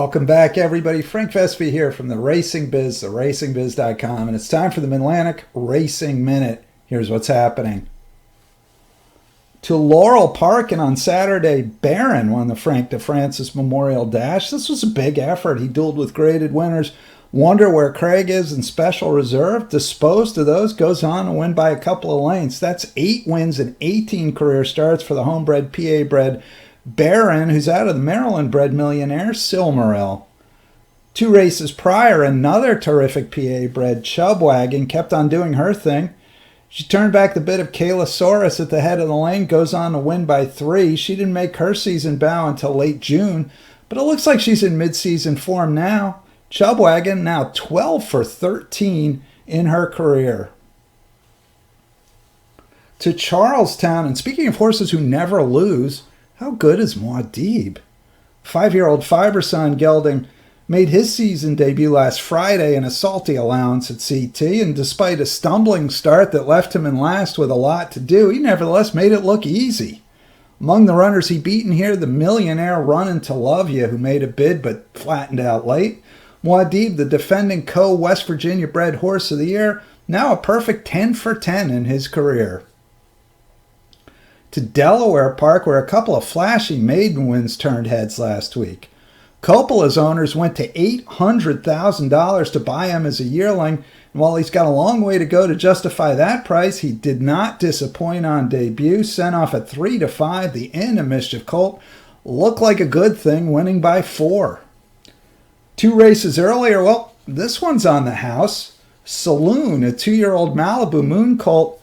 Welcome back, everybody. Frank Vespi here from the Racing Biz, theracingbiz.com, and it's time for the Midlantic Racing Minute. Here's what's happening. To Laurel Park, and on Saturday, Beren won the Frank de Francis Memorial Dash. This was a big effort. He dueled with graded winners. Wonder Where Craig is in Special Reserve. Disposed of those, goes on to win by a couple of lengths. That's 8 wins and 18 career starts for the homebred PA-bred Beren, who's out of the Maryland-bred millionaire Silmaril. 2 races prior, another terrific PA-bred Chub Wagon kept on doing her thing. She turned back the bit of Kaylasaurus at the head of the lane, goes on to win by 3. She didn't make her season bow until late June, but it looks like she's in mid-season form now. Chub Wagon now 12 for 13 in her career. To Charlestown, and speaking of horses who never lose, how good is Muad'dib? 5-year-old Fiberson gelding made his season debut last Friday in a salty allowance at CT, and despite a stumbling start that left him in last with a lot to do, he nevertheless made it look easy. Among the runners he beaten here, the millionaire Runnin' to Love You, who made a bid but flattened out late. Muad'dib, the defending West Virginia bred horse of the year, now a perfect 10 for 10 in his career. To Delaware Park, where a couple of flashy maiden wins turned heads last week. Coppola's owners went to $800,000 to buy him as a yearling, and while he's got a long way to go to justify that price, he did not disappoint on debut. Sent off at 3-5, the Inn of Mischief colt looked like a good thing, winning by 4. 2 races earlier, well, this one's on the house. Saloon, a 2-year-old Malibu Moon colt.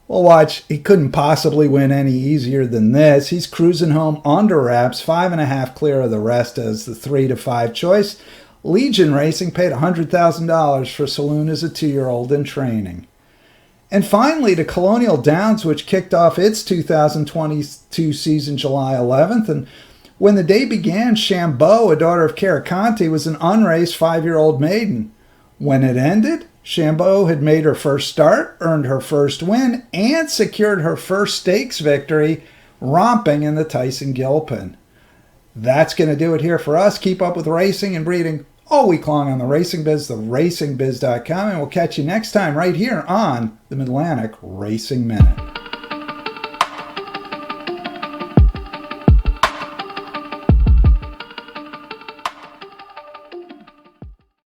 Well, watch, he couldn't possibly win any easier than this. He's cruising home under wraps, 5.5 clear of the rest as the 3-5 choice. Legion Racing paid $100,000 for Saloon as a 2-year-old in training. And finally, to Colonial Downs, which kicked off its 2022 season July 11th. And when the day began, Chambeau, a daughter of Caraconte, was an unraced 5-year-old maiden. When it ended, Chambeau had made her first start, earned her first win, and secured her first stakes victory, romping in the Tyson Gilpin. That's going to do it here for us. Keep up with racing and breeding all week long on the Racing Biz, theracingbiz.com, and we'll catch you next time right here on the Midlantic Racing Minute.